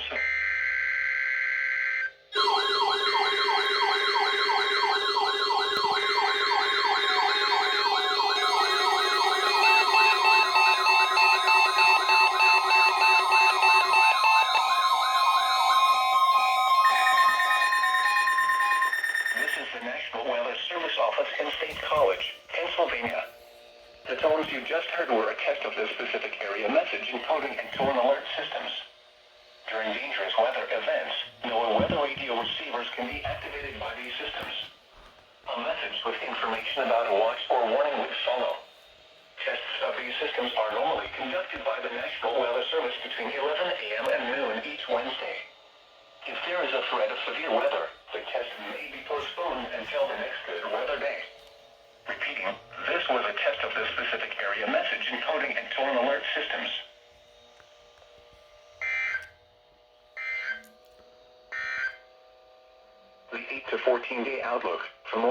soon. This is the National Weather Service Office in State College, Pennsylvania. The tones you just heard were a test of the specific area message encoding and tone alert systems. During dangerous weather events, NOAA weather radio receivers can be activated by these systems. A message with information about a watch or warning would follow. Tests of these systems are normally conducted by the National Weather Service between 11 a.m. and noon each Wednesday. If there is a threat of severe weather, the test may be postponed until the next good weather day. Repeating, this was a test of the specific area message encoding and tone alert systems. The 8 to 14 day outlook. For more